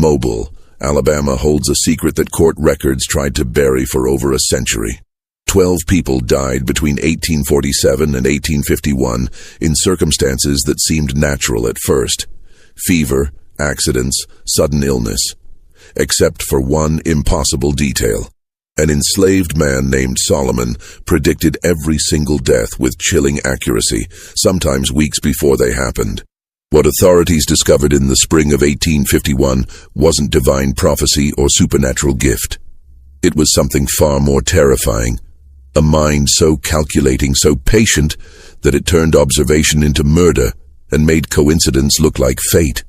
Mobile, Alabama holds a secret that court records tried to bury for over a century. 12 people died between 1847 and 1851 in circumstances that seemed natural at first. Fever, accidents, sudden illness. Except for one impossible detail. An enslaved man named Solomon predicted every single death with chilling accuracy, sometimes weeks before they happened. What authorities discovered in the spring of 1851 wasn't divine prophecy or supernatural gift. It was something far more terrifying. A mind so calculating, so patient, that it turned observation into murder and made coincidence look like fate.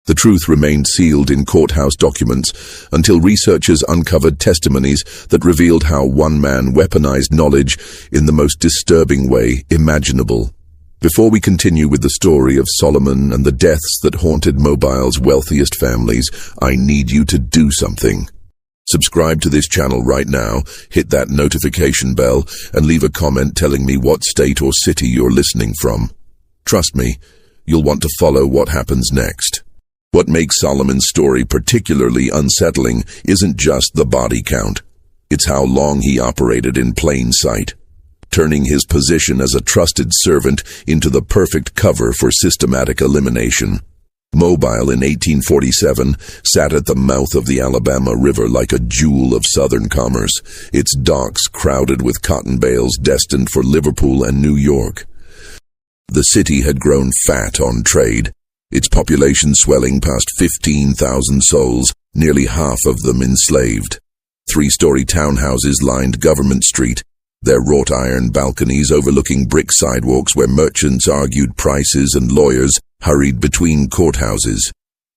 The truth remained sealed in courthouse documents until researchers uncovered testimonies that revealed how one man weaponized knowledge in the most disturbing way imaginable. Before we continue with the story of Solomon and the deaths that haunted Mobile's wealthiest families, I need you to do something. Subscribe to this channel right now, hit that notification bell, and leave a comment telling me what state or city you're listening from. Trust me, you'll want to follow what happens next. What makes Solomon's story particularly unsettling isn't just the body count. It's how long he operated in plain sight, turning his position as a trusted servant into the perfect cover for systematic elimination. Mobile in 1847 sat at the mouth of the Alabama River like a jewel of southern commerce, its docks crowded with cotton bales destined for Liverpool and New York. The city had grown fat on trade, its population swelling past 15,000 souls, nearly half of them enslaved. 3-story townhouses lined Government Street, their wrought iron balconies overlooking brick sidewalks where merchants argued prices and lawyers hurried between courthouses.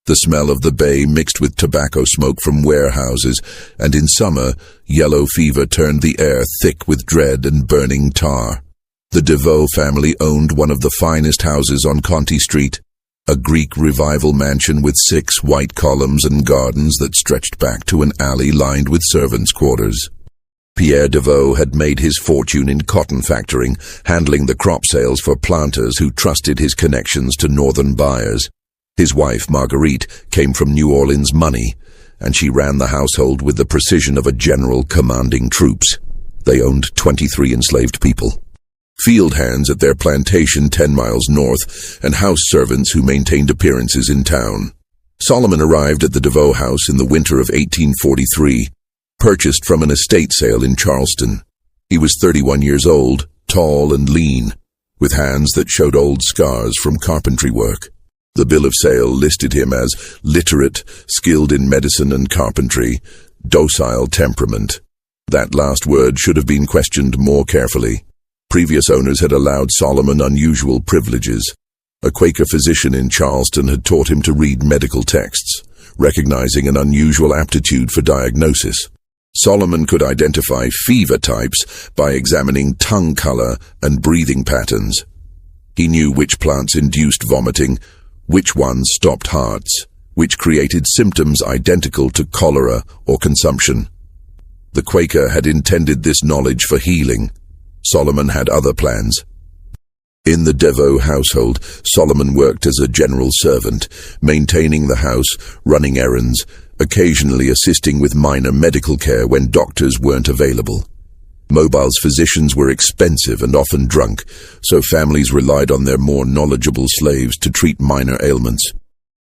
The smell of the bay mixed with tobacco smoke from warehouses, and in summer, yellow fever turned the air thick with dread and burning tar. The DeVoe family owned one of the finest houses on Conti Street, a Greek Revival mansion with 6 white columns and gardens that stretched back to an alley lined with servants' quarters. Pierre DeVoe had made his fortune in cotton factoring, handling the crop sales for planters who trusted his connections to northern buyers. His wife, Marguerite, came from New Orleans money, and she ran the household with the precision of a general commanding troops. They owned 23 enslaved people. Field hands at their plantation 10 miles north, and house servants who maintained appearances in town. Solomon arrived at the DeVoe house in the winter of 1843, purchased from an estate sale in Charleston. He was 31 years old, tall and lean, with hands that showed old scars from carpentry work. The bill of sale listed him as literate, skilled in medicine and carpentry, docile temperament. That last word should have been questioned more carefully. Previous owners had allowed Solomon unusual privileges. A Quaker physician in Charleston had taught him to read medical texts, recognizing an unusual aptitude for diagnosis. Solomon could identify fever types by examining tongue color and breathing patterns. He knew which plants induced vomiting, which ones stopped hearts, which created symptoms identical to cholera or consumption. The Quaker had intended this knowledge for healing. Solomon had other plans. In the DeVoe household, Solomon worked as a general servant, maintaining the house, running errands, occasionally assisting with minor medical care when doctors weren't available. Mobile's physicians were expensive and often drunk, so families relied on their more knowledgeable slaves to treat minor ailments.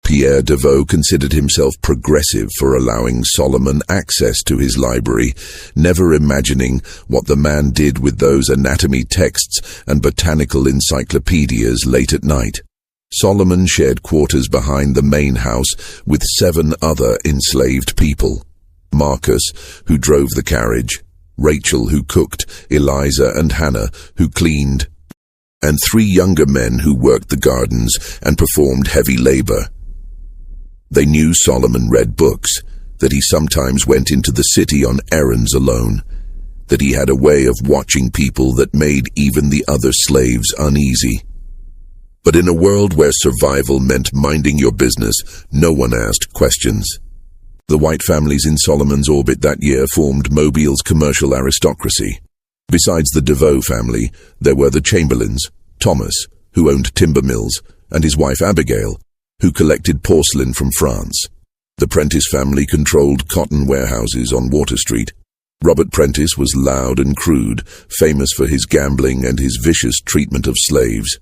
Pierre DeVoe considered himself progressive for allowing Solomon access to his library, never imagining what the man did with those anatomy texts and botanical encyclopedias late at night. Solomon shared quarters behind the main house with 7 other enslaved people. Marcus, who drove the carriage, Rachel, who cooked, Eliza and Hannah, who cleaned, and 3 younger men who worked the gardens and performed heavy labor. They knew Solomon read books, that he sometimes went into the city on errands alone, that he had a way of watching people that made even the other slaves uneasy. But in a world where survival meant minding your business, no one asked questions. The white families in Solomon's orbit that year formed Mobile's commercial aristocracy. Besides the DeVoe family, there were the Chamberlains, Thomas, who owned timber mills, and his wife Abigail, who collected porcelain from France. The Prentice family controlled cotton warehouses on Water Street. Robert Prentice was loud and crude, famous for his gambling and his vicious treatment of slaves.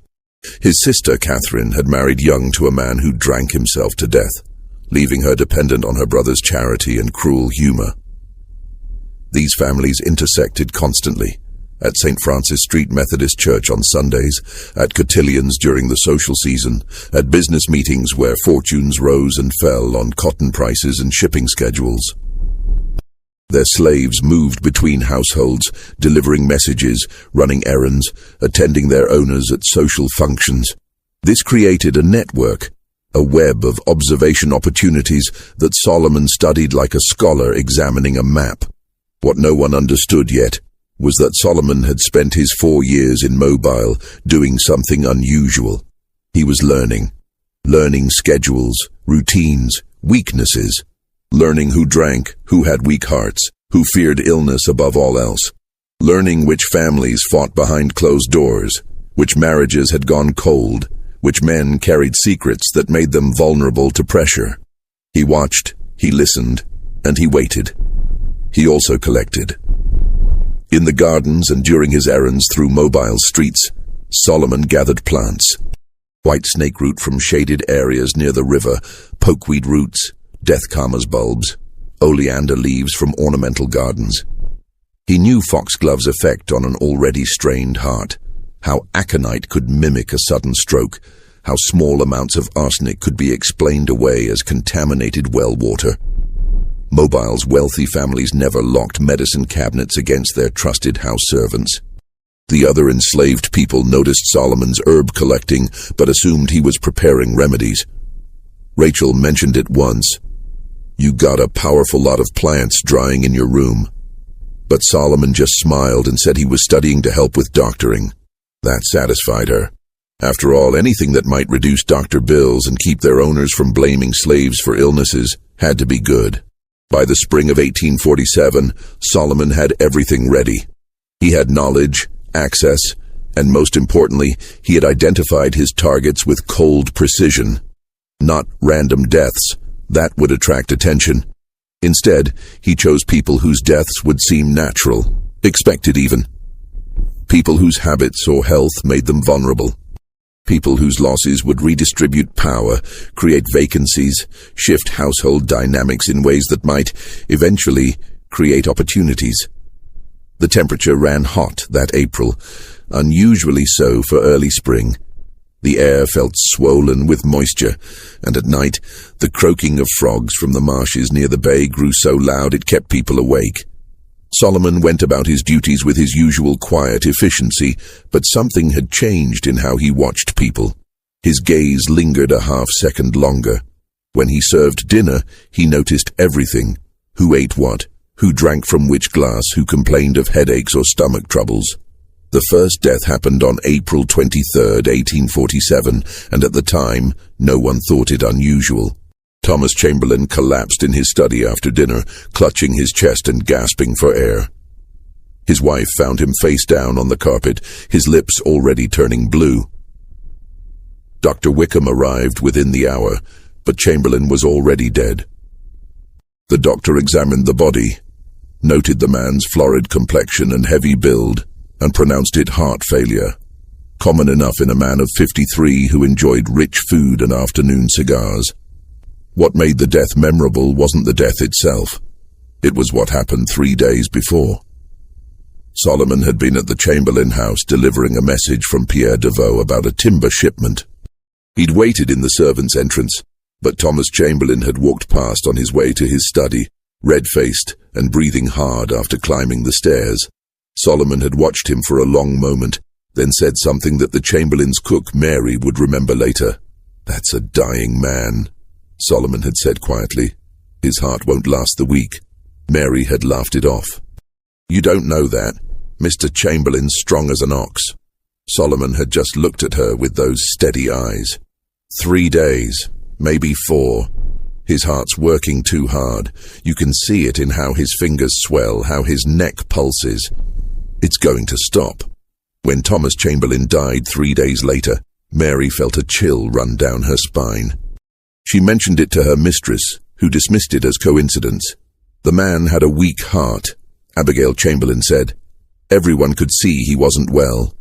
His sister, Catherine, had married young to a man who drank himself to death, leaving her dependent on her brother's charity and cruel humor. These families intersected constantly, at St. Francis Street Methodist Church on Sundays, at cotillions during the social season, at business meetings where fortunes rose and fell on cotton prices and shipping schedules. Their slaves moved between households, delivering messages, running errands, attending their owners at social functions. This created a network, a web of observation opportunities that Solomon studied like a scholar examining a map. What no one understood yet was that Solomon had spent his 4 years in Mobile doing something unusual. He was learning schedules, routines, weaknesses, learning who drank, who had weak hearts, who feared illness above all else, learning which families fought behind closed doors, which marriages had gone cold, which men carried secrets that made them vulnerable to pressure. He watched, he listened, and he waited. He also collected. In the gardens and during his errands through Mobile streets, Solomon gathered plants. White snake root from shaded areas near the river, pokeweed roots, death karma's bulbs, oleander leaves from ornamental gardens. He knew foxglove's effect on an already strained heart, how aconite could mimic a sudden stroke, how small amounts of arsenic could be explained away as contaminated well water. Mobile's wealthy families never locked medicine cabinets against their trusted house servants. The other enslaved people noticed Solomon's herb collecting, but assumed he was preparing remedies. Rachel mentioned it once. "You got a powerful lot of plants drying in your room." But Solomon just smiled and said he was studying to help with doctoring. That satisfied her. After all, anything that might reduce doctor bills and keep their owners from blaming slaves for illnesses had to be good. By the spring of 1847, Solomon had everything ready. He had knowledge, access, and most importantly, he had identified his targets with cold precision. Not random deaths. That would attract attention. Instead, he chose people whose deaths would seem natural, expected even. People whose habits or health made them vulnerable. People whose losses would redistribute power, create vacancies, shift household dynamics in ways that might, eventually, create opportunities. The temperature ran hot that April, unusually so for early spring. The air felt swollen with moisture, and at night, the croaking of frogs from the marshes near the bay grew so loud it kept people awake. Solomon went about his duties with his usual quiet efficiency, but something had changed in how he watched people. His gaze lingered a half-second longer. When he served dinner, he noticed everything: who ate what, who drank from which glass, who complained of headaches or stomach troubles. The first death happened on April 23, 1847, and at the time, no one thought it unusual. Thomas Chamberlain collapsed in his study after dinner, clutching his chest and gasping for air. His wife found him face down on the carpet, his lips already turning blue. Dr. Wickham arrived within the hour, but Chamberlain was already dead. The doctor examined the body, noted the man's florid complexion and heavy build, and pronounced it heart failure, common enough in a man of 53 who enjoyed rich food and afternoon cigars. What made the death memorable wasn't the death itself. It was what happened 3 days before. Solomon had been at the Chamberlain house delivering a message from Pierre Deveau about a timber shipment. He'd waited in the servants' entrance, but Thomas Chamberlain had walked past on his way to his study, red-faced and breathing hard after climbing the stairs. Solomon had watched him for a long moment, then said something that the Chamberlain's cook, Mary, would remember later. "That's a dying man," Solomon had said quietly. "His heart won't last the week." Mary had laughed it off. "You don't know that. Mr. Chamberlain's strong as an ox." Solomon had just looked at her with those steady eyes. 3 days, maybe 4. His heart's working too hard. You can see it in how his fingers swell, how his neck pulses. It's going to stop. When Thomas Chamberlain died 3 days later, Mary felt a chill run down her spine. She mentioned it to her mistress, who dismissed it as coincidence. The man had a weak heart, Abigail Chamberlain said. Everyone could see he wasn't well.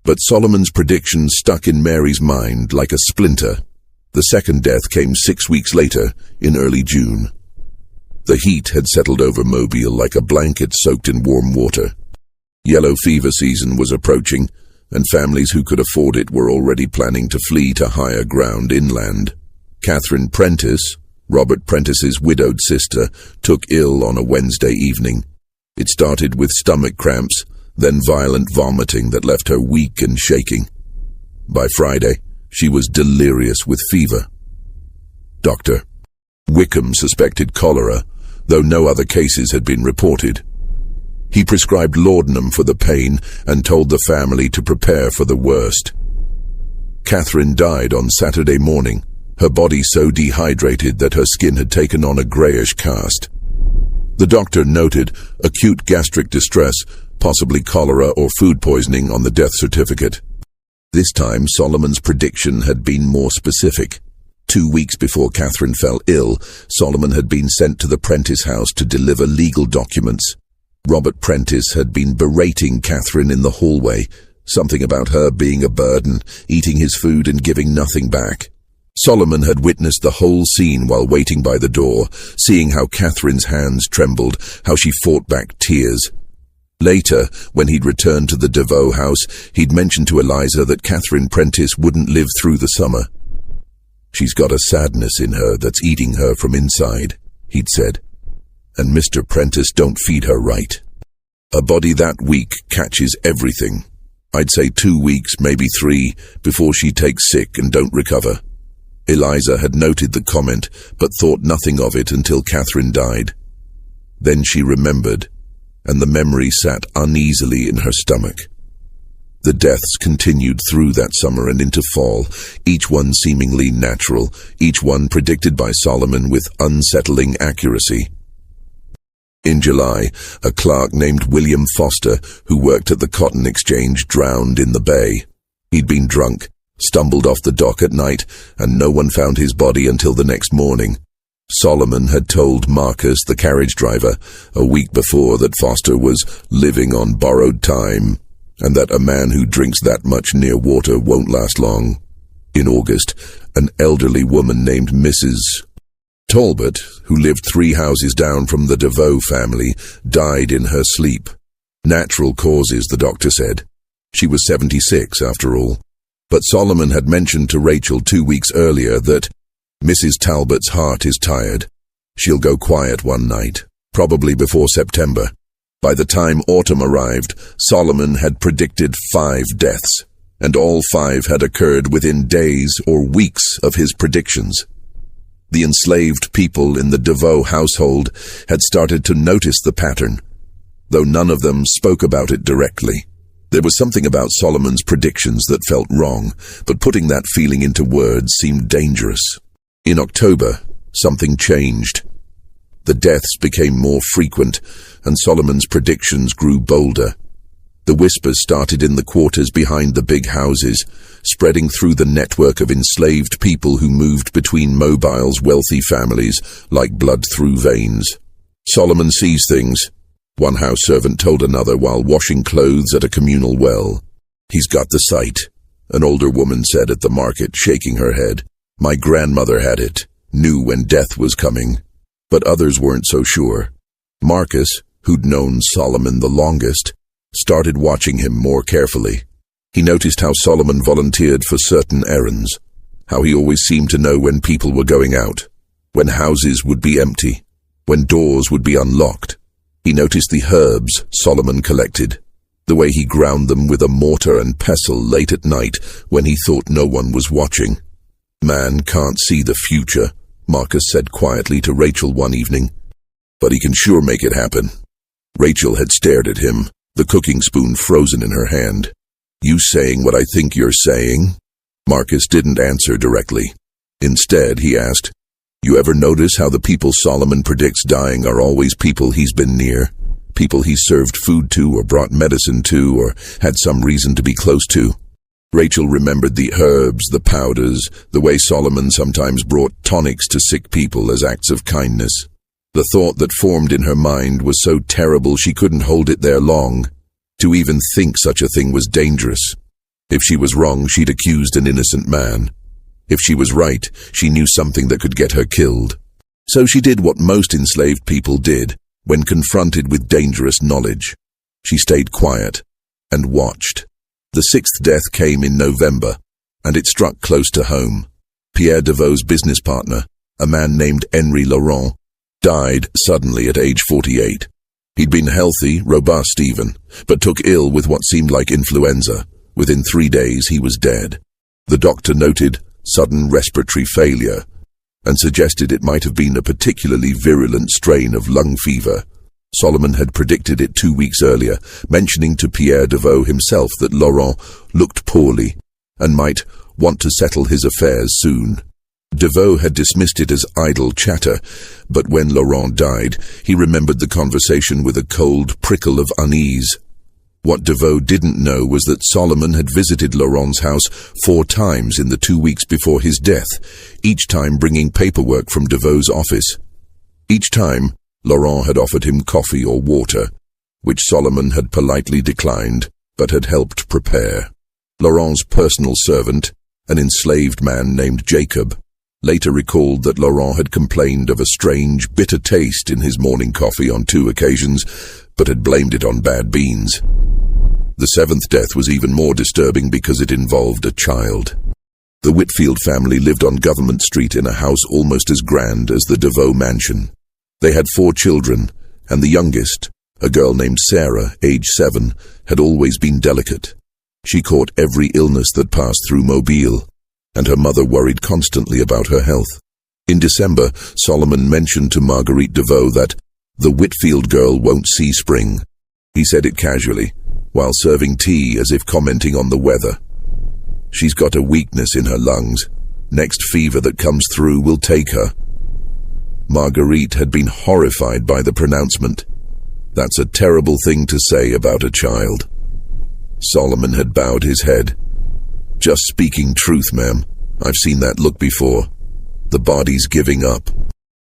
But Solomon's prediction stuck in Mary's mind like a splinter. The second death came 6 weeks later, in early June. The heat had settled over Mobile like a blanket soaked in warm water. Yellow fever season was approaching, and families who could afford it were already planning to flee to higher ground inland. Catherine Prentice, Robert Prentice's widowed sister, took ill on a Wednesday evening. It started with stomach cramps, then violent vomiting that left her weak and shaking. By Friday, she was delirious with fever. Dr. Wickham suspected cholera, though no other cases had been reported. He prescribed laudanum for the pain and told the family to prepare for the worst. Catherine died on Saturday morning, her body so dehydrated that her skin had taken on a grayish cast. The doctor noted acute gastric distress, possibly cholera or food poisoning, on the death certificate. This time, Solomon's prediction had been more specific. 2 weeks before Catherine fell ill, Solomon had been sent to the Prentice house to deliver legal documents. Robert Prentice had been berating Catherine in the hallway, something about her being a burden, eating his food and giving nothing back. Solomon had witnessed the whole scene while waiting by the door, seeing how Catherine's hands trembled, how she fought back tears. Later, when he'd returned to the DeVoe house, he'd mentioned to Eliza that Catherine Prentice wouldn't live through the summer. "She's got a sadness in her that's eating her from inside," he'd said. "And Mr. Prentice don't feed her right. A body that weak catches everything. I'd say 2 weeks, maybe 3, before she takes sick and don't recover." Eliza had noted the comment, but thought nothing of it until Catherine died. Then she remembered, and the memory sat uneasily in her stomach. The deaths continued through that summer and into fall, each one seemingly natural, each one predicted by Solomon with unsettling accuracy. In July, a clerk named William Foster, who worked at the cotton exchange, drowned in the bay. He'd been drunk, stumbled off the dock at night, and no one found his body until the next morning. Solomon had told Marcus, the carriage driver, a week before that Foster was living on borrowed time, and that a man who drinks that much near water won't last long. In August, an elderly woman named Mrs. Talbot, who lived 3 houses down from the DeVoe family, died in her sleep. Natural causes, the doctor said. She was 76, after all. But Solomon had mentioned to Rachel 2 weeks earlier that Mrs. Talbot's heart is tired. She'll go quiet one night, probably before September. By the time autumn arrived, Solomon had predicted 5 deaths, and all 5 had occurred within days or weeks of his predictions. The enslaved people in the DeVoe household had started to notice the pattern, though none of them spoke about it directly. There was something about Solomon's predictions that felt wrong, but putting that feeling into words seemed dangerous. In October, something changed. The deaths became more frequent, and Solomon's predictions grew bolder. The whispers started in the quarters behind the big houses, spreading through the network of enslaved people who moved between Mobile's wealthy families like blood through veins. "Solomon sees things," one house servant told another while washing clothes at a communal well. "He's got the sight," an older woman said at the market, shaking her head. "My grandmother had it, knew when death was coming." But others weren't so sure. Marcus, who'd known Solomon the longest, started watching him more carefully. He noticed how Solomon volunteered for certain errands, how he always seemed to know when people were going out, when houses would be empty, when doors would be unlocked. He noticed the herbs Solomon collected, the way he ground them with a mortar and pestle late at night when he thought no one was watching. "Man can't see the future," Marcus said quietly to Rachel one evening, "but he can sure make it happen." Rachel had stared at him, the cooking spoon frozen in her hand. "You saying what I think you're saying?" Marcus didn't answer directly. Instead, he asked, "You ever notice how the people Solomon predicts dying are always people he's been near? People he served food to or brought medicine to or had some reason to be close to?" Rachel remembered the herbs, the powders, the way Solomon sometimes brought tonics to sick people as acts of kindness. The thought that formed in her mind was so terrible she couldn't hold it there long. To even think such a thing was dangerous. If she was wrong, she'd accused an innocent man. If she was right, she knew something that could get her killed. So she did what most enslaved people did when confronted with dangerous knowledge. She stayed quiet and watched. The sixth death came in November, and it struck close to home. Pierre Deveau's business partner, a man named Henri Laurent, died suddenly at age 48. He'd been healthy, robust even, but took ill with what seemed like influenza. Within 3 days, he was dead. The doctor noted sudden respiratory failure and suggested it might have been a particularly virulent strain of lung fever. Solomon had predicted it 2 weeks earlier, mentioning to Pierre Deveau himself that Laurent looked poorly and might want to settle his affairs soon. Deveau had dismissed it as idle chatter, but when Laurent died, he remembered the conversation with a cold prickle of unease. What Deveau didn't know was that Solomon had visited Laurent's house 4 times in the 2 weeks before his death, each time bringing paperwork from Deveau's office. Each time, Laurent had offered him coffee or water, which Solomon had politely declined, but had helped prepare. Laurent's personal servant, an enslaved man named Jacob, later recalled that Laurent had complained of a strange, bitter taste in his morning coffee on 2 occasions, but had blamed it on bad beans. The 7th death was even more disturbing because it involved a child. The Whitfield family lived on Government Street in a house almost as grand as the Deveau mansion. They had 4 children, and the youngest, a girl named Sarah, age 7, had always been delicate. She caught every illness that passed through Mobile, and her mother worried constantly about her health. In December, Solomon mentioned to Marguerite Deveau that the Whitfield girl won't see spring. He said it casually, while serving tea as if commenting on the weather. She's got a weakness in her lungs. Next fever that comes through will take her. Marguerite had been horrified by the pronouncement. That's a terrible thing to say about a child. Solomon had bowed his head. Just speaking truth, ma'am. I've seen that look before. The body's giving up.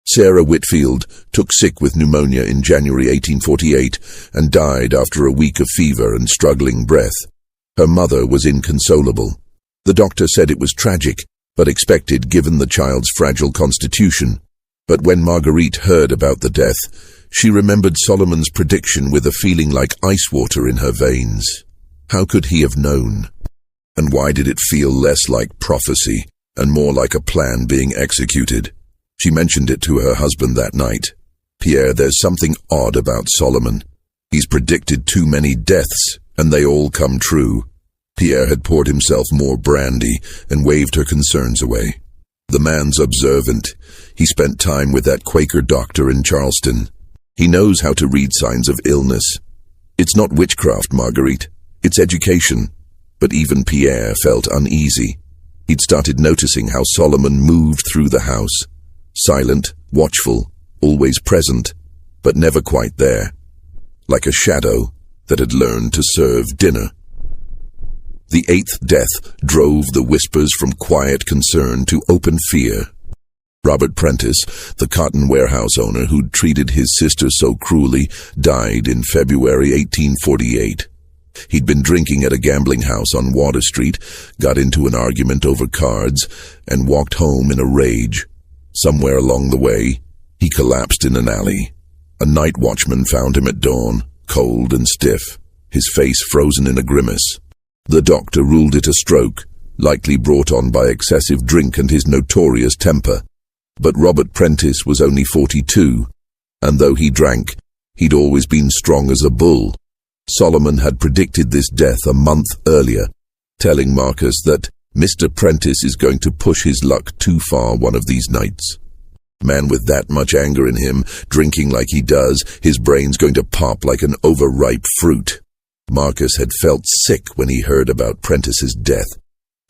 Sarah Whitfield took sick with pneumonia in January 1848 and died after a week of fever and struggling breath. Her mother was inconsolable. The doctor said it was tragic, but expected given the child's fragile constitution. But when Marguerite heard about the death, she remembered Solomon's prediction with a feeling like ice water in her veins. How could he have known? And why did it feel less like prophecy and more like a plan being executed? She mentioned it to her husband that night. Pierre, there's something odd about Solomon. He's predicted too many deaths, and they all come true. Pierre had poured himself more brandy and waved her concerns away. The man's observant. He spent time with that Quaker doctor in Charleston. He knows how to read signs of illness. It's not witchcraft, Marguerite. It's education. But even Pierre felt uneasy. He'd started noticing how Solomon moved through the house. Silent, watchful, always present, but never quite there. Like a shadow that had learned to serve dinner. The 8th death drove the whispers from quiet concern to open fear. Robert Prentice, the cotton warehouse owner who'd treated his sister so cruelly, died in February 1848. He'd been drinking at a gambling house on Water Street, got into an argument over cards, and walked home in a rage. Somewhere along the way, he collapsed in an alley. A night watchman found him at dawn, cold and stiff, his face frozen in a grimace. The doctor ruled it a stroke, likely brought on by excessive drink and his notorious temper. But Robert Prentice was only 42, and though he drank, he'd always been strong as a bull. Solomon had predicted this death a month earlier, telling Marcus that Mr. Prentice is going to push his luck too far one of these nights. Man with that much anger in him, drinking like he does, his brain's going to pop like an overripe fruit. Marcus had felt sick when he heard about Prentice's death.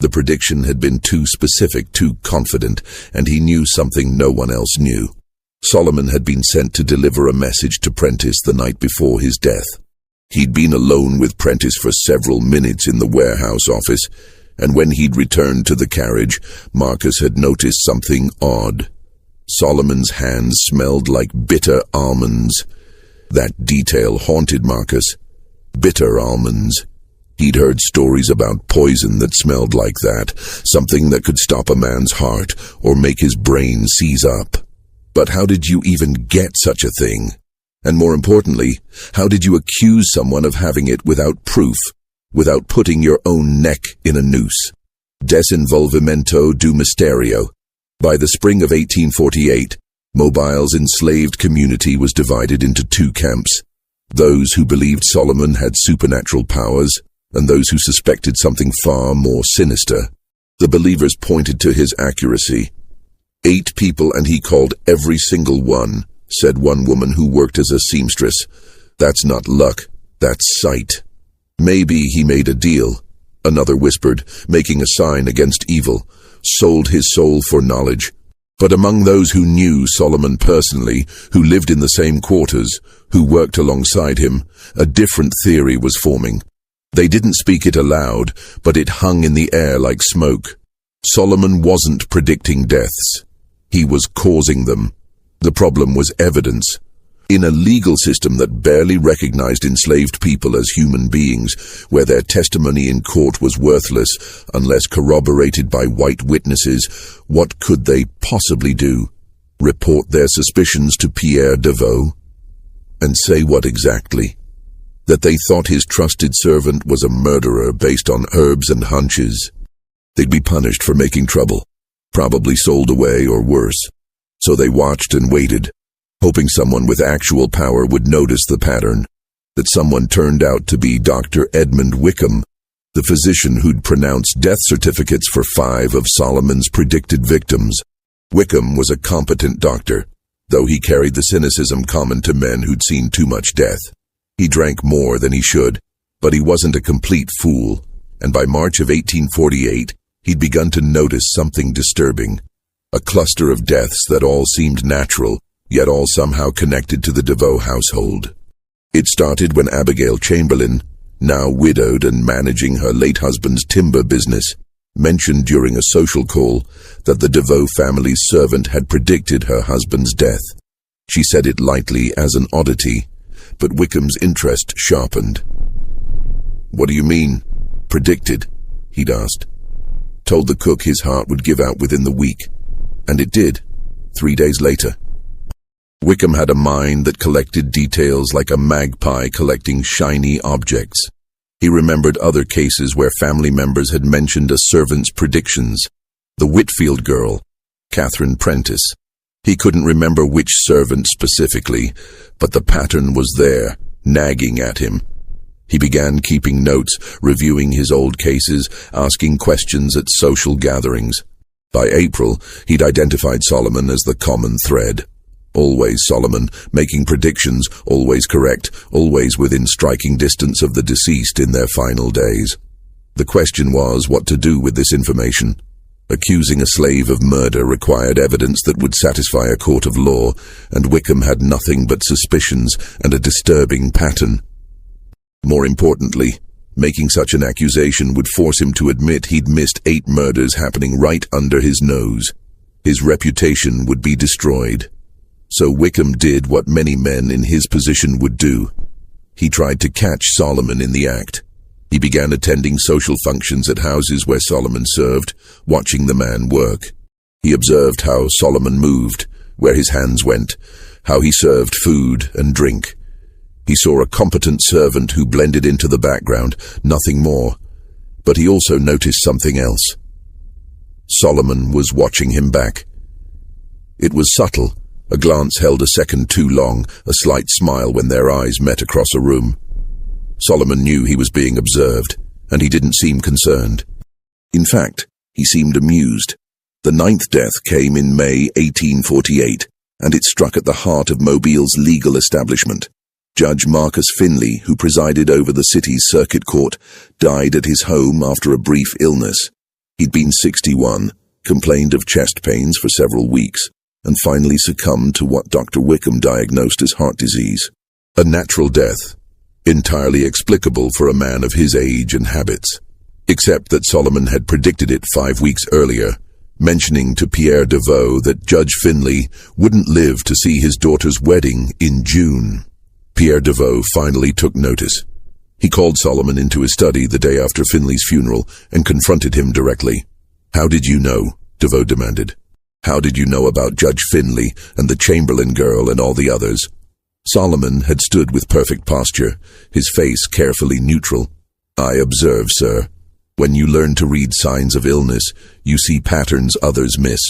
The prediction had been too specific, too confident, and he knew something no one else knew. Solomon had been sent to deliver a message to Prentice the night before his death. He'd been alone with Prentice for several minutes in the warehouse office, and when he'd returned to the carriage, Marcus had noticed something odd. Solomon's hands smelled like bitter almonds. That detail haunted Marcus. Bitter almonds. He'd heard stories about poison that smelled like that, something that could stop a man's heart or make his brain seize up. But how did you even get such a thing? And more importantly, how did you accuse someone of having it without proof, without putting your own neck in a noose? Desinvolvimento do misterio. By the spring of 1848, Mobile's enslaved community was divided into two camps: those who believed Solomon had supernatural powers, and those who suspected something far more sinister. The believers pointed to his accuracy. 8 people, and he called every single one, said one woman who worked as a seamstress. That's not luck, that's sight. Maybe he made a deal, another whispered, making a sign against evil, sold his soul for knowledge. But among those who knew Solomon personally, who lived in the same quarters, who worked alongside him, a different theory was forming. They didn't speak it aloud, but it hung in the air like smoke. Solomon wasn't predicting deaths. He was causing them. The problem was evidence. In a legal system that barely recognized enslaved people as human beings, where their testimony in court was worthless unless corroborated by white witnesses, what could they possibly do? Report their suspicions to Pierre Deveau? And say what exactly? That they thought his trusted servant was a murderer based on herbs and hunches. They'd be punished for making trouble, probably sold away or worse. So they watched and waited, hoping someone with actual power would notice the pattern, that someone turned out to be Dr. Edmund Wickham, the physician who'd pronounced death certificates for 5 of Solomon's predicted victims. Wickham was a competent doctor, though he carried the cynicism common to men who'd seen too much death. He drank more than he should, but he wasn't a complete fool, and by March of 1848, he'd begun to notice something disturbing. A cluster of deaths that all seemed natural, yet all somehow connected to the Deveau household. It started when Abigail Chamberlain, now widowed and managing her late husband's timber business, mentioned during a social call that the Deveau family's servant had predicted her husband's death. She said it lightly as an oddity, but Wickham's interest sharpened. "What do you mean, predicted?" he'd asked. Told the cook his heart would give out within the week, and it did, 3 days later. Wickham had a mind that collected details like a magpie collecting shiny objects. He remembered other cases where family members had mentioned a servant's predictions. The Whitfield girl, Catherine Prentice. He couldn't remember which servant specifically, but the pattern was there, nagging at him. He began keeping notes, reviewing his old cases, asking questions at social gatherings. By April, he'd identified Solomon as the common thread. Always Solomon, making predictions, always correct, always within striking distance of the deceased in their final days. The question was what to do with this information. Accusing a slave of murder required evidence that would satisfy a court of law, and Wickham had nothing but suspicions and a disturbing pattern. More importantly, making such an accusation would force him to admit he'd missed 8 murders happening right under his nose. His reputation would be destroyed. So Wickham did what many men in his position would do. He tried to catch Solomon in the act. He began attending social functions at houses where Solomon served, watching the man work. He observed how Solomon moved, where his hands went, how he served food and drink. He saw a competent servant who blended into the background, nothing more. But he also noticed something else. Solomon was watching him back. It was subtle. A glance held a second too long, a slight smile when their eyes met across a room. Solomon knew he was being observed, and he didn't seem concerned. In fact, he seemed amused. The 9th death came in May 1848, and it struck at the heart of Mobile's legal establishment. Judge Marcus Finley, who presided over the city's circuit court, died at his home after a brief illness. He'd been 61, complained of chest pains for several weeks, and finally succumbed to what Dr. Wickham diagnosed as heart disease. A natural death, entirely explicable for a man of his age and habits. except that Solomon had predicted it 5 weeks earlier, mentioning to Pierre Deveau that Judge Finley wouldn't live to see his daughter's wedding in June. Pierre Deveau finally took notice. He called Solomon into his study the day after Finley's funeral and confronted him directly. "How did you know?" Deveau demanded. "How did you know about Judge Finley and the Chamberlain girl and all the others?" Solomon had stood with perfect posture, his face carefully neutral. "I observe, sir. When you learn to read signs of illness, you see patterns others miss.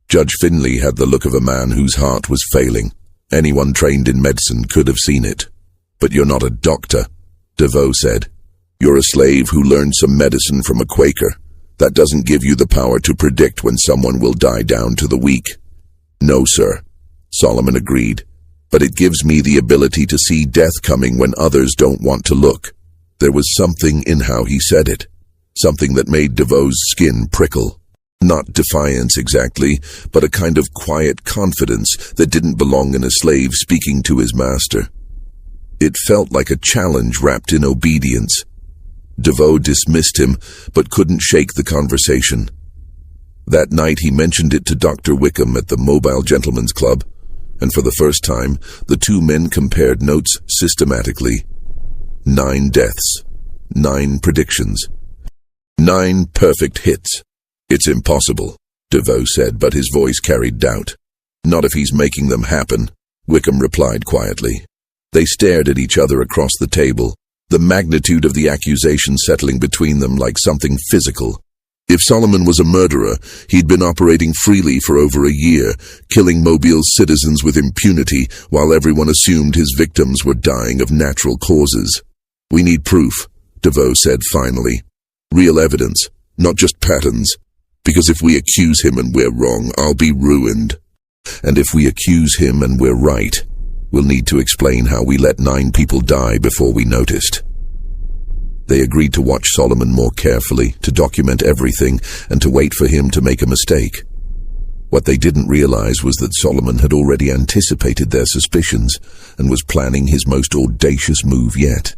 Judge Finley had the look of a man whose heart was failing. Anyone trained in medicine could have seen it. But you're not a doctor," Deveau said. "You're a slave who learned some medicine from a Quaker. That doesn't give you the power to predict when someone will die down to the weak." "No, sir," Solomon agreed. "But it gives me the ability to see death coming when others don't want to look." There was something in how he said it, something that made Deveau's skin prickle. Not defiance exactly, but a kind of quiet confidence that didn't belong in a slave speaking to his master. It felt like a challenge wrapped in obedience. Deveau dismissed him, but couldn't shake the conversation. That night he mentioned it to Dr. Wickham at the Mobile Gentlemen's Club, and for the first time, the two men compared notes systematically. 9 deaths, 9 predictions, 9 perfect hits. "It's impossible," Deveau said, but his voice carried doubt. "Not if he's making them happen," Wickham replied quietly. They stared at each other across the table, the magnitude of the accusation settling between them like something physical. If Solomon was a murderer, he'd been operating freely for over a year, killing Mobile's citizens with impunity while everyone assumed his victims were dying of natural causes. "We need proof," Deveau said finally. "Real evidence, not just patterns. Because if we accuse him and we're wrong, I'll be ruined. And if we accuse him and we're right, we'll need to explain how we let 9 people die before we noticed." They agreed to watch Solomon more carefully, to document everything, and to wait for him to make a mistake. What they didn't realize was that Solomon had already anticipated their suspicions and was planning his most audacious move yet.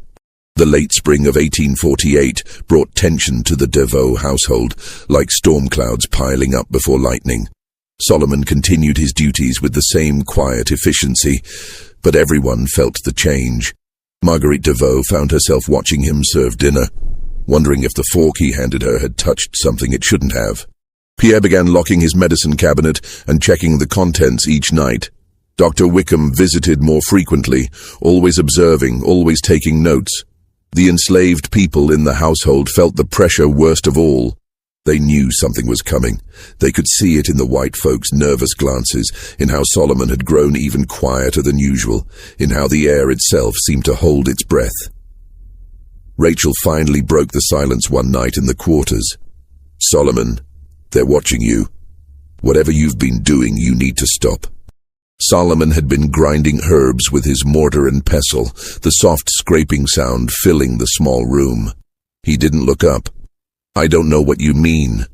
The late spring of 1848 brought tension to the Deveau household, like storm clouds piling up before lightning. Solomon continued his duties with the same quiet efficiency, but everyone felt the change. Marguerite Deveau found herself watching him serve dinner, wondering if the fork he handed her had touched something it shouldn't have. Pierre began locking his medicine cabinet and checking the contents each night. Dr. Wickham visited more frequently, always observing, always taking notes. The enslaved people in the household felt the pressure worst of all. They knew something was coming. They could see it in the white folks' nervous glances, in how Solomon had grown even quieter than usual, in how the air itself seemed to hold its breath. Rachel finally broke the silence one night in the quarters. "Solomon, they're watching you. Whatever you've been doing, you need to stop." Solomon had been grinding herbs with his mortar and pestle, the soft scraping sound filling the small room. He didn't look up. "I don't know what you mean."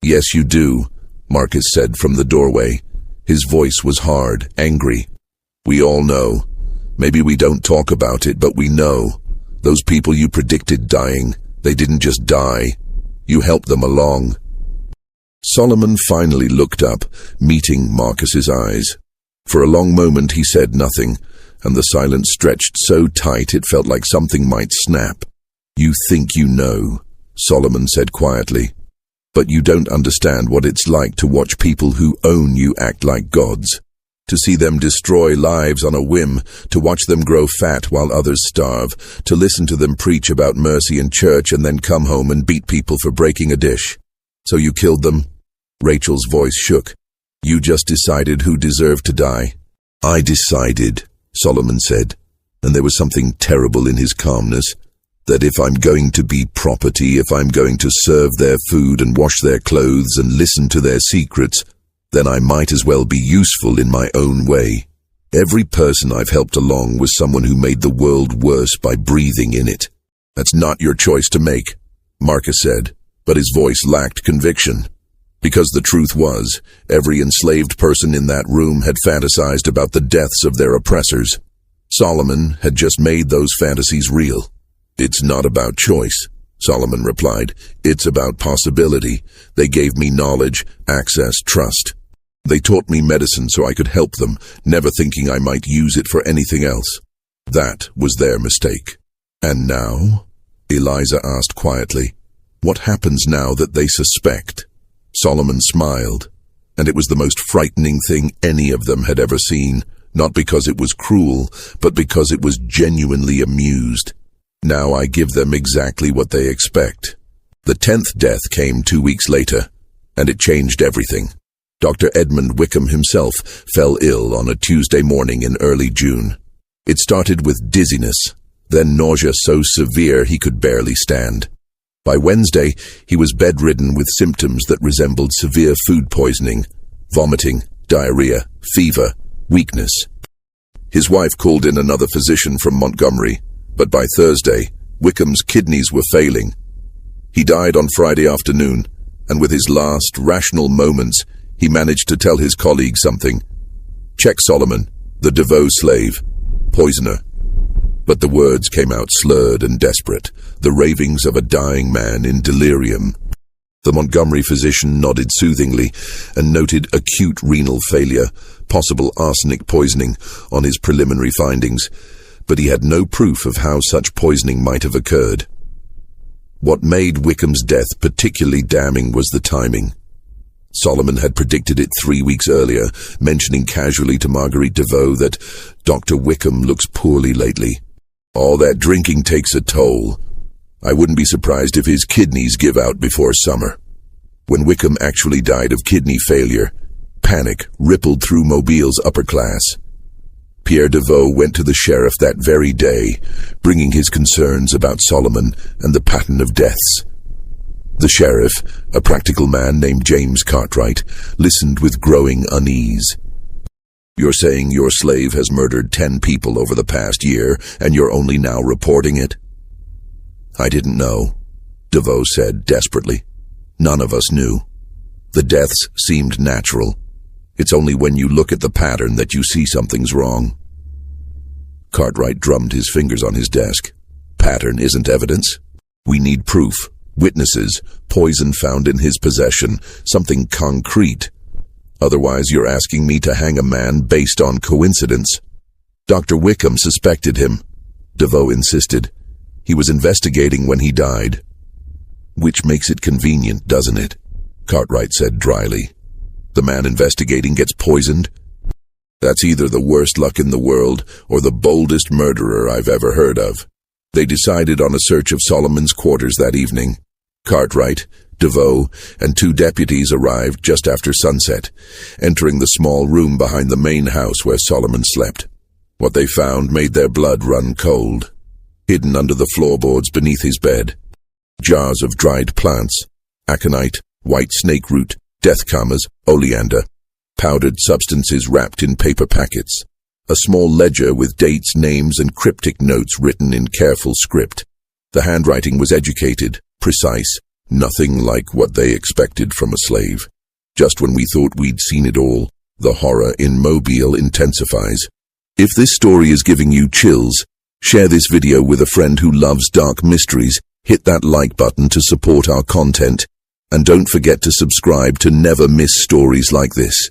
"Yes, you do," Marcus said from the doorway. His voice was hard, angry. "We all know. Maybe we don't talk about it, but we know. Those people you predicted dying, they didn't just die. You helped them along." Solomon finally looked up, meeting Marcus's eyes. For a long moment he said nothing, and the silence stretched so tight it felt like something might snap. "You think you know," Solomon said quietly, "but you don't understand what it's like to watch people who own you act like gods. To see them destroy lives on a whim, to watch them grow fat while others starve, to listen to them preach about mercy in church and then come home and beat people for breaking a dish. So you killed them?" Rachel's voice shook. "You just decided who deserved to die." "I decided," Solomon said, and there was something terrible in his calmness, "that if I'm going to be property, if I'm going to serve their food and wash their clothes and listen to their secrets, then I might as well be useful in my own way. Every person I've helped along was someone who made the world worse by breathing in it." "That's not your choice to make," Marcus said, but his voice lacked conviction. Because the truth was, every enslaved person in that room had fantasized about the deaths of their oppressors. Solomon had just made those fantasies real. "It's not about choice," Solomon replied. It's about possibility. They gave me knowledge, access, trust. They taught me medicine so I could help them, never thinking I might use it for anything else. That was their mistake. And now? Eliza asked quietly. What happens now that they suspect? Solomon smiled, and it was the most frightening thing any of them had ever seen, not because it was cruel, but because it was genuinely amused. Now I give them exactly what they expect. The 10th death came 2 weeks later, and it changed everything. Dr. Edmund Wickham himself fell ill on a Tuesday morning in early June. It started with dizziness, then nausea so severe he could barely stand. By Wednesday, he was bedridden with symptoms that resembled severe food poisoning, vomiting, diarrhea, fever, weakness. His wife called in another physician from Montgomery, but by Thursday, Wickham's kidneys were failing. He died on Friday afternoon, and with his last rational moments, he managed to tell his colleague something. Check Solomon, the DeVoe slave, poisoner. But the words came out slurred and desperate, the ravings of a dying man in delirium. The Montgomery physician nodded soothingly and noted acute renal failure, possible arsenic poisoning, on his preliminary findings, but he had no proof of how such poisoning might have occurred. What made Wickham's death particularly damning was the timing. Solomon had predicted it 3 weeks earlier, mentioning casually to Marguerite DeVoe that Dr. Wickham looks poorly lately. All that drinking takes a toll. I wouldn't be surprised if his kidneys give out before summer. When Wickham actually died of kidney failure, panic rippled through Mobile's upper class. Pierre DeVoe went to the sheriff that very day, bringing his concerns about Solomon and the pattern of deaths. The sheriff, a practical man named James Cartwright, listened with growing unease. You're saying your slave has murdered 10 people over the past year, and you're only now reporting it? I didn't know, DeVoe said desperately. None of us knew. The deaths seemed natural. It's only when you look at the pattern that you see something's wrong. Cartwright drummed his fingers on his desk. Pattern isn't evidence. We need proof. Witnesses, poison found in his possession, something concrete. Otherwise, you're asking me to hang a man based on coincidence. Dr. Wickham suspected him, DeVoe insisted. He was investigating when he died. Which makes it convenient, doesn't it? Cartwright said dryly. The man investigating gets poisoned? That's either the worst luck in the world or the boldest murderer I've ever heard of. They decided on a search of Solomon's quarters that evening. Cartwright, DeVoe, and 2 deputies arrived just after sunset, entering the small room behind the main house where Solomon slept. What they found made their blood run cold. Hidden under the floorboards beneath his bed, jars of dried plants, aconite, white snake root, death commas, oleander, powdered substances wrapped in paper packets, a small ledger with dates, names, and cryptic notes written in careful script. The handwriting was educated, precise, nothing like what they expected from a slave. Just when we thought we'd seen it all, the horror in Mobile intensifies. If this story is giving you chills, share this video with a friend who loves dark mysteries, hit that like button to support our content, and don't forget to subscribe to never miss stories like this.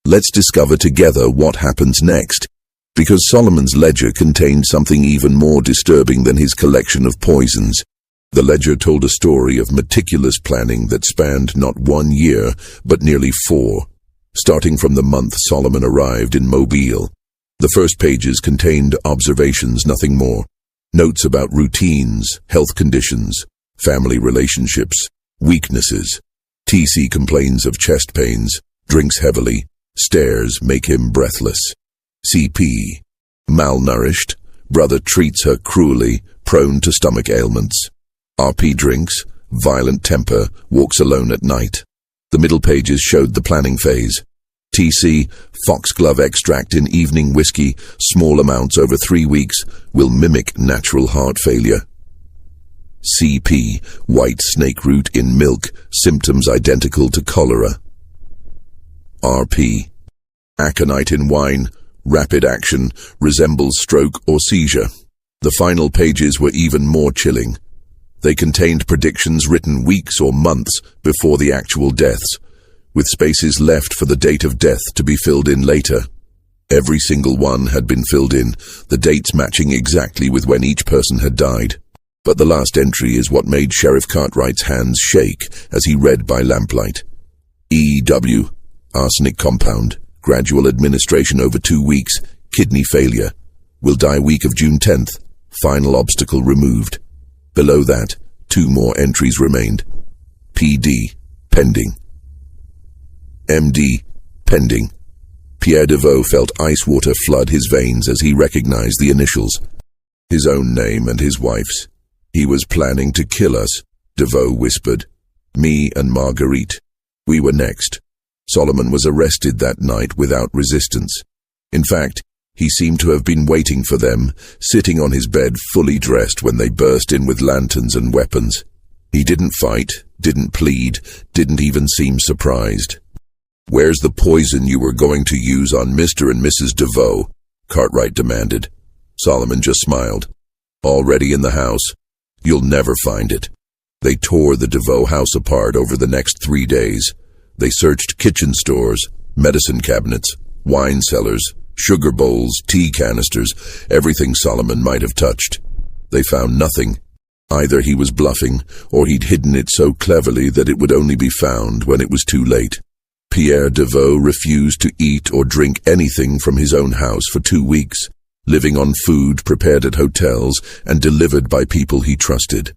Let's discover together what happens next, because Solomon's ledger contained something even more disturbing than his collection of poisons. The ledger told a story of meticulous planning that spanned not 1 year, but nearly 4, starting from the month Solomon arrived in Mobile. The first pages contained observations, nothing more. Notes about routines, health conditions, family relationships, weaknesses. TC complains of chest pains, drinks heavily, stares make him breathless. CP, malnourished, brother treats her cruelly, prone to stomach ailments. RP drinks, violent temper, walks alone at night. The middle pages showed the planning phase. TC, foxglove extract in evening whiskey, small amounts over 3 weeks, will mimic natural heart failure. CP, white snake root in milk, symptoms identical to cholera. RP, aconite in wine, rapid action, resembles stroke or seizure. The final pages were even more chilling. They contained predictions written weeks or months before the actual deaths, with spaces left for the date of death to be filled in later. Every single one had been filled in, the dates matching exactly with when each person had died. But the last entry is what made Sheriff Cartwright's hands shake as he read by lamplight. E.W. Arsenic compound. Gradual administration over 2 weeks. Kidney failure. Will die week of June 10th. Final obstacle removed. Below that, 2 more entries remained. P.D. Pending. M.D. Pending. Pierre Deveau felt ice water flood his veins as he recognized the initials. His own name and his wife's. He was planning to kill us, Deveau whispered. Me and Marguerite. We were next. Solomon was arrested that night without resistance. In fact, he seemed to have been waiting for them, sitting on his bed fully dressed when they burst in with lanterns and weapons. He didn't fight, didn't plead, didn't even seem surprised. "Where's the poison you were going to use on Mr. and Mrs. Deveau?" Cartwright demanded. Solomon just smiled. "Already in the house. You'll never find it." They tore the Deveau house apart over the next 3 days. They searched kitchen stores, medicine cabinets, wine cellars, sugar bowls, tea canisters, everything Solomon might have touched. They found nothing. Either he was bluffing, or he'd hidden it so cleverly that it would only be found when it was too late. Pierre Deveau refused to eat or drink anything from his own house for 2 weeks, living on food prepared at hotels and delivered by people he trusted.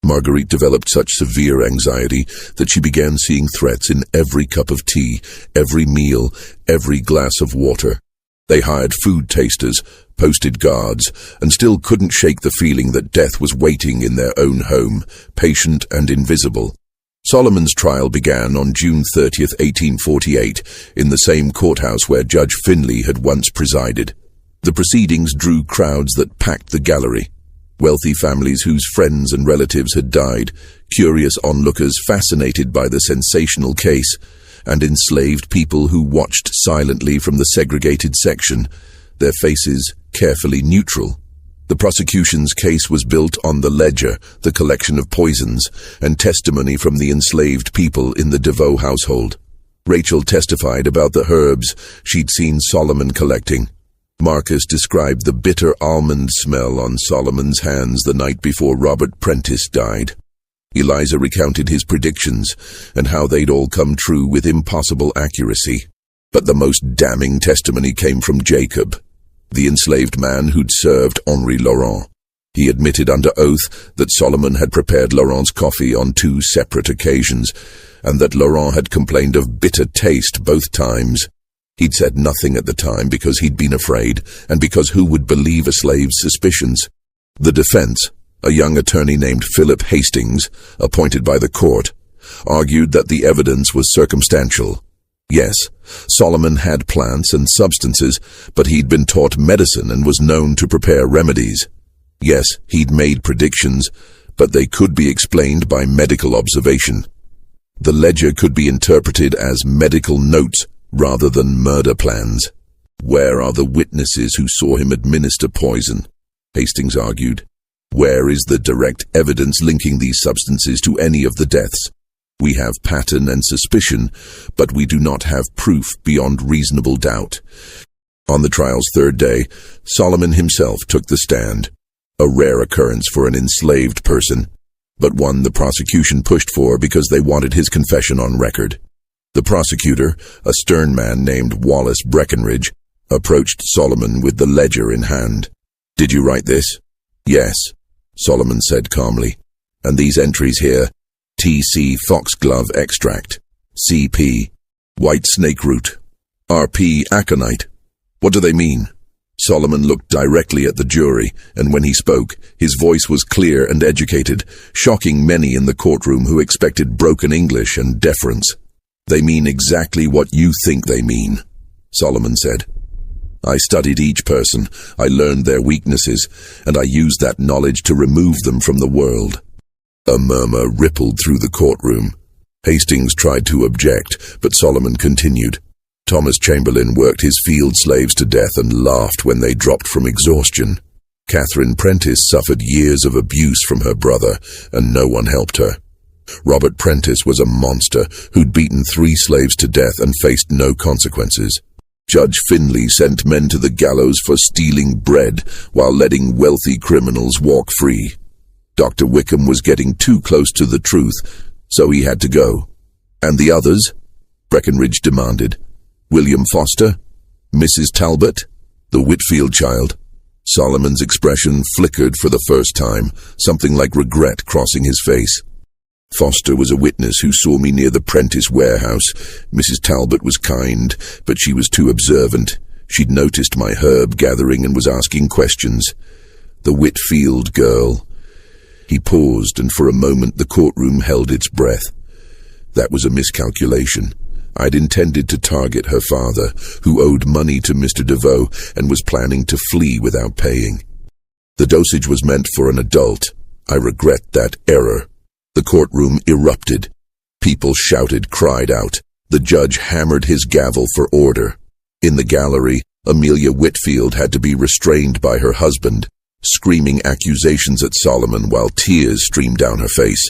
Marguerite developed such severe anxiety that she began seeing threats in every cup of tea, every meal, every glass of water. They hired food tasters, posted guards, and still couldn't shake the feeling that death was waiting in their own home, patient and invisible. Solomon's trial began on June 30th, 1848, in the same courthouse where Judge Finley had once presided. The proceedings drew crowds that packed the gallery. Wealthy families whose friends and relatives had died, curious onlookers fascinated by the sensational case, and enslaved people who watched silently from the segregated section, their faces carefully neutral. The prosecution's case was built on the ledger, the collection of poisons, and testimony from the enslaved people in the Deveau household. Rachel testified about the herbs she'd seen Solomon collecting. Marcus described the bitter almond smell on Solomon's hands the night before Robert Prentice died. Eliza recounted his predictions and how they'd all come true with impossible accuracy. But the most damning testimony came from Jacob, the enslaved man who'd served Henri Laurent. He admitted under oath that Solomon had prepared Laurent's coffee on 2 separate occasions, and that Laurent had complained of bitter taste both times. He'd said nothing at the time because he'd been afraid, and because who would believe a slave's suspicions? The defense, a young attorney named Philip Hastings, appointed by the court, argued that the evidence was circumstantial. Yes, Solomon had plants and substances, but he'd been taught medicine and was known to prepare remedies. Yes, he'd made predictions, but they could be explained by medical observation. The ledger could be interpreted as medical notes rather than murder plans. "Where are the witnesses who saw him administer poison?" Hastings argued. "Where is the direct evidence linking these substances to any of the deaths? We have pattern and suspicion, but we do not have proof beyond reasonable doubt." On the trial's 3rd day, Solomon himself took the stand, a rare occurrence for an enslaved person, but one the prosecution pushed for because they wanted his confession on record. The prosecutor, a stern man named Wallace Breckenridge, approached Solomon with the ledger in hand. "Did you write this?" "Yes," Solomon said calmly. "And these entries here, TC foxglove extract, CP white snake root, RP aconite. What do they mean?" Solomon looked directly at the jury, and when he spoke, his voice was clear and educated, shocking many in the courtroom who expected broken English and deference. "They mean exactly what you think they mean," Solomon said. "I studied each person, I learned their weaknesses, and I used that knowledge to remove them from the world." A murmur rippled through the courtroom. Hastings tried to object, but Solomon continued. "Thomas Chamberlain worked his field slaves to death and laughed when they dropped from exhaustion. Catherine Prentice suffered years of abuse from her brother, and no one helped her. Robert Prentice was a monster who'd beaten 3 slaves to death and faced no consequences. Judge Finley sent men to the gallows for stealing bread while letting wealthy criminals walk free. Dr. Wickham was getting too close to the truth, so he had to go. And the others? Breckenridge demanded. William Foster? Mrs. Talbot? The Whitfield child? Solomon's expression flickered for the first time, something like regret crossing his face. Foster was a witness who saw me near the Prentice warehouse. Mrs. Talbot was kind, but she was too observant. She'd noticed my herb gathering and was asking questions. The Whitfield girl. He paused, and for a moment the courtroom held its breath. That was a miscalculation. I'd intended to target her father, who owed money to Mr. DeVoe and was planning to flee without paying. The dosage was meant for an adult. I regret that error. The courtroom erupted. People shouted, cried out. The judge hammered his gavel for order. In the gallery, Amelia Whitfield had to be restrained by her husband, screaming accusations at Solomon while tears streamed down her face.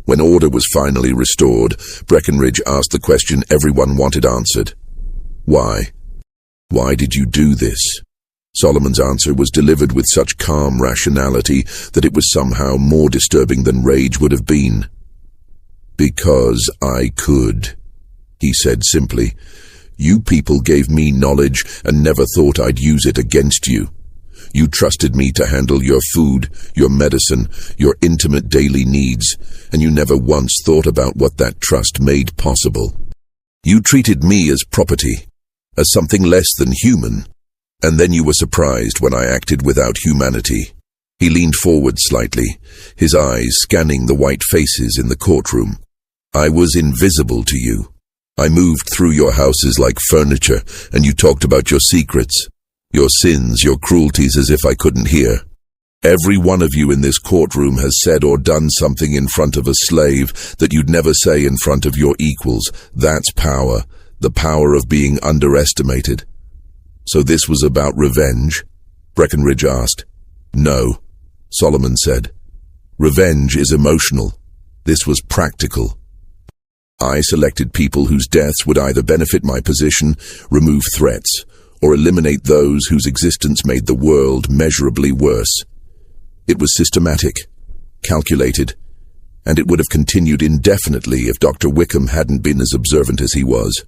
When order was finally restored, Breckenridge asked the question everyone wanted answered. Why? Why did you do this? Solomon's answer was delivered with such calm rationality that it was somehow more disturbing than rage would have been. Because I could, he said simply. You people gave me knowledge and never thought I'd use it against you. You trusted me to handle your food, your medicine, your intimate daily needs, and you never once thought about what that trust made possible. You treated me as property, as something less than human, and then you were surprised when I acted without humanity. He leaned forward slightly, his eyes scanning the white faces in the courtroom. I was invisible to you. I moved through your houses like furniture, and you talked about your secrets, your sins, your cruelties as if I couldn't hear. Every one of you in this courtroom has said or done something in front of a slave that you'd never say in front of your equals. That's power, the power of being underestimated. So this was about revenge? Breckenridge asked. No, Solomon said. Revenge is emotional. This was practical. I selected people whose deaths would either benefit my position, remove threats, or eliminate those whose existence made the world measurably worse. It was systematic, calculated, and it would have continued indefinitely if Dr. Wickham hadn't been as observant as he was.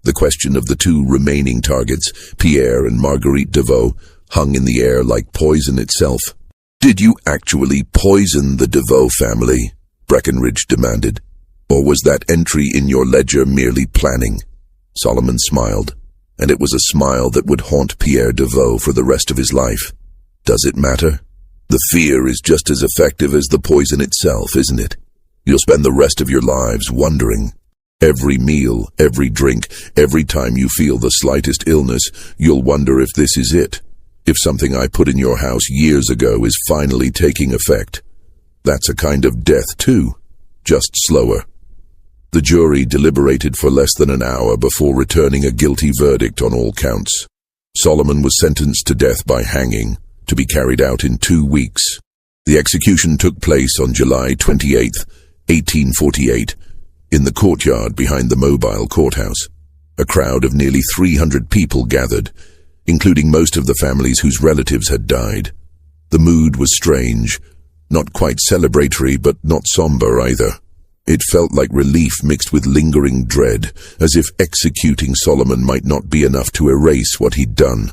The question of the 2 remaining targets, Pierre and Marguerite DeVoe, hung in the air like poison itself. Did you actually poison the DeVoe family? Breckenridge demanded. Or was that entry in your ledger merely planning? Solomon smiled, and it was a smile that would haunt Pierre DeVoe for the rest of his life. Does it matter? The fear is just as effective as the poison itself, isn't it? You'll spend the rest of your lives wondering. Every meal, every drink, every time you feel the slightest illness, you'll wonder if this is it. If something I put in your house years ago is finally taking effect. That's a kind of death too, just slower. The jury deliberated for less than an hour before returning a guilty verdict on all counts. Solomon was sentenced to death by hanging, to be carried out in 2 weeks. The execution took place on July 28, 1848, in the courtyard behind the mobile courthouse. A crowd of nearly 300 people gathered, including most of the families whose relatives had died. The mood was strange, not quite celebratory, but not somber either. It felt like relief mixed with lingering dread, as if executing Solomon might not be enough to erase what he'd done.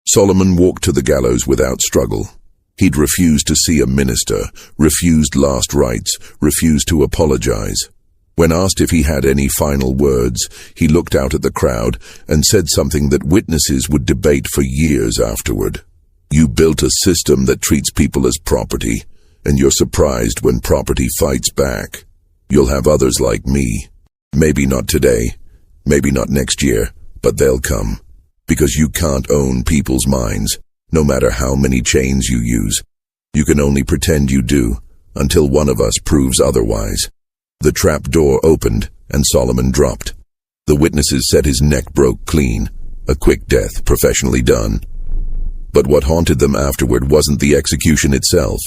Solomon walked to the gallows without struggle. He'd refused to see a minister, refused last rites, refused to apologize. When asked if he had any final words, he looked out at the crowd and said something that witnesses would debate for years afterward. You built a system that treats people as property, and you're surprised when property fights back. You'll have others like me. Maybe not today, maybe not next year, but they'll come. Because you can't own people's minds, no matter how many chains you use. You can only pretend you do, until one of us proves otherwise. The trap door opened, and Solomon dropped. The witnesses said his neck broke clean, a quick death, professionally done. But what haunted them afterward wasn't the execution itself.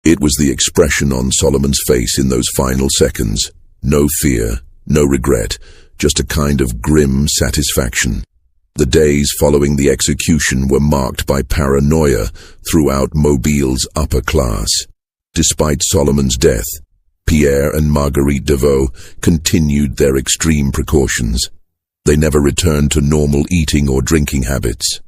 It was the expression on Solomon's face in those final seconds. No fear, no regret, just a kind of grim satisfaction. The days following the execution were marked by paranoia throughout Mobile's upper class. Despite Solomon's death, Pierre and Marguerite Deveau continued their extreme precautions. They never returned to normal eating or drinking habits.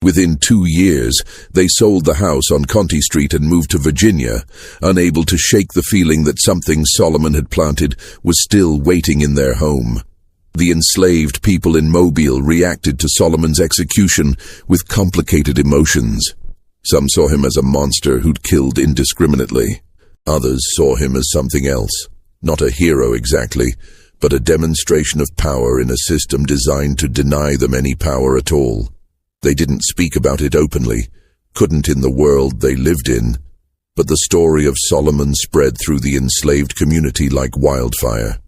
Within 2 years, they sold the house on Conti Street and moved to Virginia, unable to shake the feeling that something Solomon had planted was still waiting in their home. The enslaved people in Mobile reacted to Solomon's execution with complicated emotions. Some saw him as a monster who'd killed indiscriminately. Others saw him as something else. Not a hero exactly, but a demonstration of power in a system designed to deny them any power at all. They didn't speak about it openly, couldn't in the world they lived in, but the story of Solomon spread through the enslaved community like wildfire.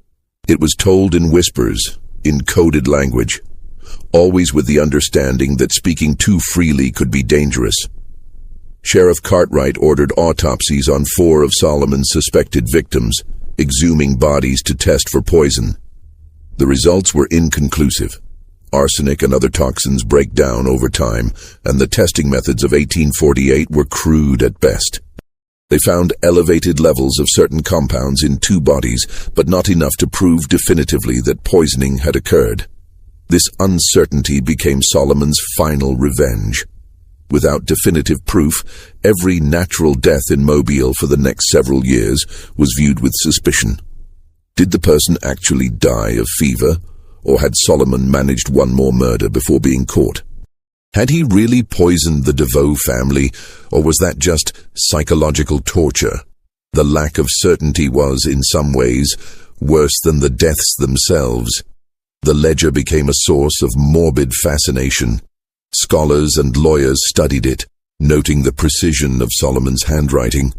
It was told in whispers, in coded language, always with the understanding that speaking too freely could be dangerous. Sheriff Cartwright ordered autopsies on 4 of Solomon's suspected victims, exhuming bodies to test for poison. The results were inconclusive. Arsenic and other toxins break down over time, and the testing methods of 1848 were crude at best. They found elevated levels of certain compounds in 2 bodies, but not enough to prove definitively that poisoning had occurred. This uncertainty became Solomon's final revenge. Without definitive proof, every natural death in Mobile for the next several years was viewed with suspicion. Did the person actually die of fever? Or had Solomon managed one more murder before being caught? Had he really poisoned the Deveau family, or was that just psychological torture? The lack of certainty was, in some ways, worse than the deaths themselves. The ledger became a source of morbid fascination. Scholars and lawyers studied it, noting the precision of Solomon's handwriting,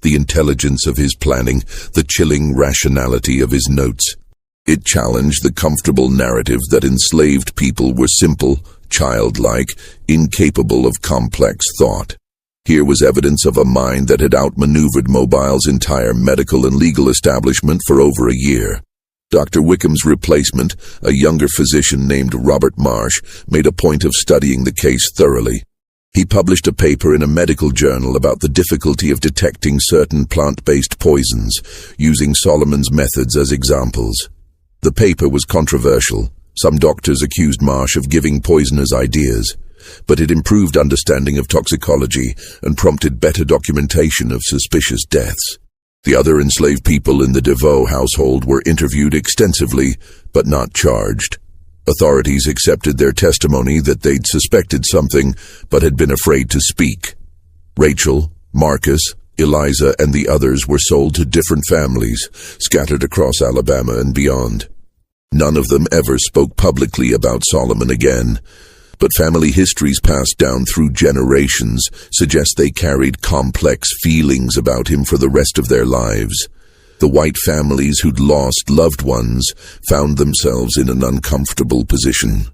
the intelligence of his planning, the chilling rationality of his notes. It challenged the comfortable narrative that enslaved people were simple, childlike, incapable of complex thought. Here was evidence of a mind that had outmaneuvered Mobile's entire medical and legal establishment for over a year. Dr. Wickham's replacement, a younger physician named Robert Marsh, made a point of studying the case thoroughly. He published a paper in a medical journal about the difficulty of detecting certain plant-based poisons, using Solomon's methods as examples. The paper was controversial. Some doctors accused Marsh of giving poisoners ideas, but it improved understanding of toxicology and prompted better documentation of suspicious deaths. The other enslaved people in the Deveau household were interviewed extensively, but not charged. Authorities accepted their testimony that they'd suspected something, but had been afraid to speak. Rachel, Marcus, Eliza, and the others were sold to different families, scattered across Alabama and beyond. None of them ever spoke publicly about Solomon again, but family histories passed down through generations suggest they carried complex feelings about him for the rest of their lives. The white families who'd lost loved ones found themselves in an uncomfortable position.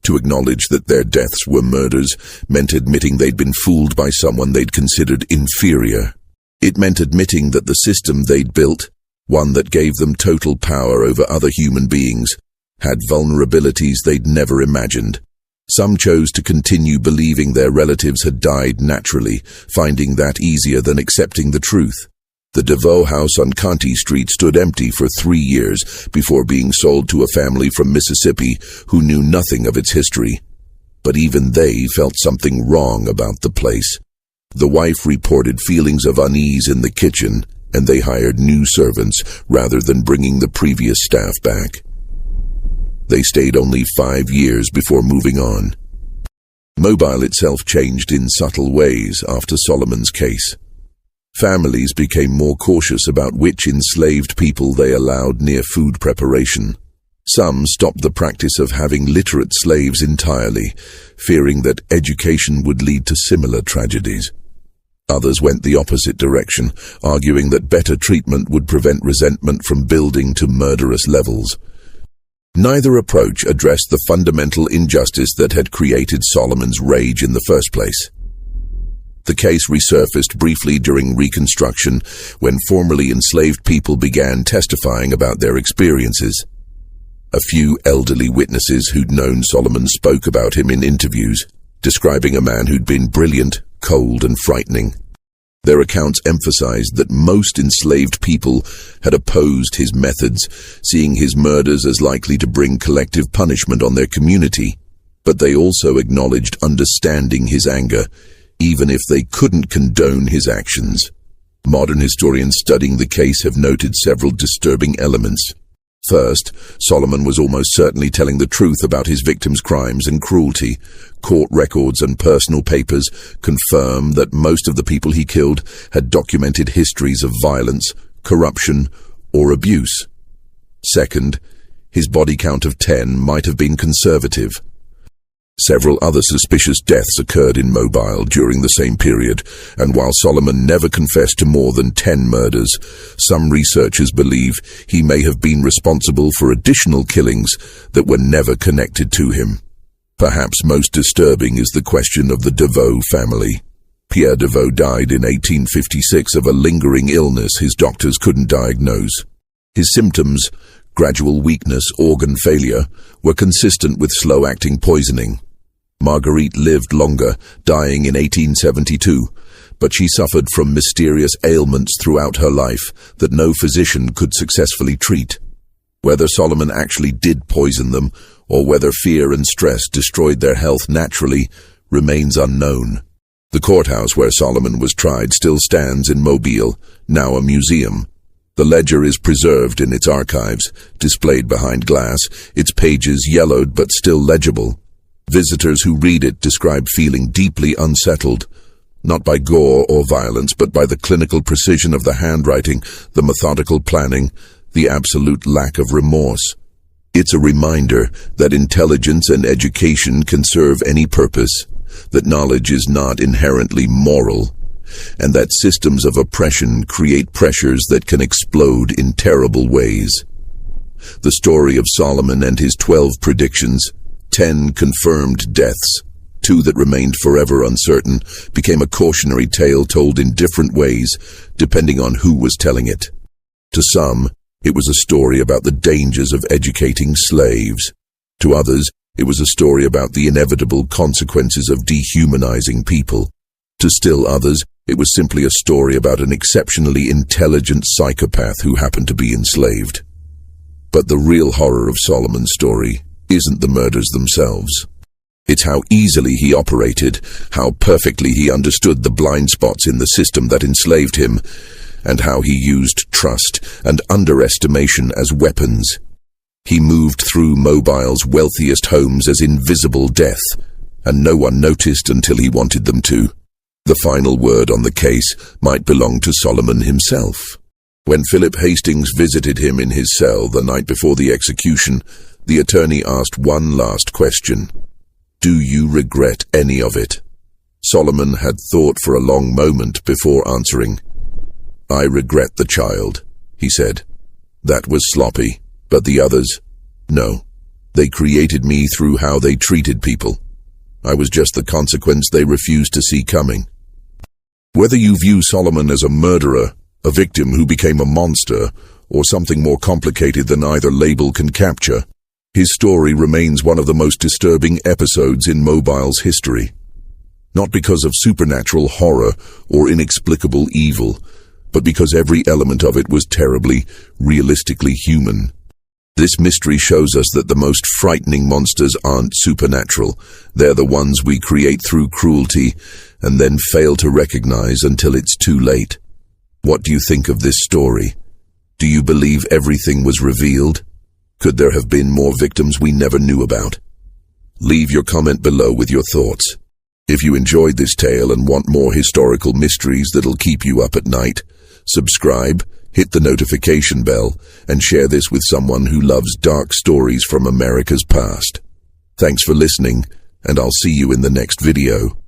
To acknowledge that their deaths were murders meant admitting they'd been fooled by someone they'd considered inferior. It meant admitting that the system they'd built, one that gave them total power over other human beings, had vulnerabilities they'd never imagined. Some chose to continue believing their relatives had died naturally, finding that easier than accepting the truth. The Deveau house on Conti Street stood empty for 3 years before being sold to a family from Mississippi who knew nothing of its history. But even they felt something wrong about the place. The wife reported feelings of unease in the kitchen, and they hired new servants rather than bringing the previous staff back. They stayed only 5 years before moving on. Mobile itself changed in subtle ways after Solomon's case. Families became more cautious about which enslaved people they allowed near food preparation. Some stopped the practice of having literate slaves entirely, fearing that education would lead to similar tragedies. Others went the opposite direction, arguing that better treatment would prevent resentment from building to murderous levels. Neither approach addressed the fundamental injustice that had created Solomon's rage in the first place. The case resurfaced briefly during Reconstruction when formerly enslaved people began testifying about their experiences. A few elderly witnesses who'd known Solomon spoke about him in interviews, describing a man who'd been brilliant, cold, and frightening. Their accounts emphasized that most enslaved people had opposed his methods, seeing his murders as likely to bring collective punishment on their community. But they also acknowledged understanding his anger, even if they couldn't condone his actions. Modern historians studying the case have noted several disturbing elements. First, Solomon was almost certainly telling the truth about his victims' crimes and cruelty. Court records and personal papers confirm that most of the people he killed had documented histories of violence, corruption, or abuse. Second, his body count of 10 might have been conservative. Several other suspicious deaths occurred in Mobile during the same period, and while Solomon never confessed to more than 10 murders, some researchers believe he may have been responsible for additional killings that were never connected to him. Perhaps most disturbing is the question of the DeVoe family. Pierre DeVoe died in 1856 of a lingering illness his doctors couldn't diagnose. His symptoms, gradual weakness, organ failure, were consistent with slow-acting poisoning. Marguerite lived longer, dying in 1872, but she suffered from mysterious ailments throughout her life that no physician could successfully treat. Whether Solomon actually did poison them, or whether fear and stress destroyed their health naturally, remains unknown. The courthouse where Solomon was tried still stands in Mobile, now a museum. The ledger is preserved in its archives, displayed behind glass, its pages yellowed but still legible. Visitors who read it describe feeling deeply unsettled, not by gore or violence, but by the clinical precision of the handwriting, the methodical planning, the absolute lack of remorse. It's a reminder that intelligence and education can serve any purpose, that knowledge is not inherently moral, and that systems of oppression create pressures that can explode in terrible ways. The story of Solomon and his 12 predictions, 10 confirmed deaths, 2 that remained forever uncertain, became a cautionary tale told in different ways, depending on who was telling it. To some, it was a story about the dangers of educating slaves. To others, it was a story about the inevitable consequences of dehumanizing people. To still others, it was simply a story about an exceptionally intelligent psychopath who happened to be enslaved. But the real horror of Solomon's story isn't the murders themselves. It's how easily he operated, how perfectly he understood the blind spots in the system that enslaved him, and how he used trust and underestimation as weapons. He moved through Mobile's wealthiest homes as invisible death, and no one noticed until he wanted them to. The final word on the case might belong to Solomon himself. When Philip Hastings visited him in his cell the night before the execution, the attorney asked one last question. Do you regret any of it? Solomon had thought for a long moment before answering. I regret the child, he said. That was sloppy, but the others? No. They created me through how they treated people. I was just the consequence they refused to see coming. Whether you view Solomon as a murderer, a victim who became a monster, or something more complicated than either label can capture, his story remains one of the most disturbing episodes in Mobile's history. Not because of supernatural horror or inexplicable evil, but because every element of it was terribly, realistically human. This mystery shows us that the most frightening monsters aren't supernatural. They're the ones we create through cruelty and then fail to recognize until it's too late. What do you think of this story? Do you believe everything was revealed? Could there have been more victims we never knew about? Leave your comment below with your thoughts. If you enjoyed this tale and want more historical mysteries that'll keep you up at night, subscribe, hit the notification bell, and share this with someone who loves dark stories from America's past. Thanks for listening, and I'll see you in the next video.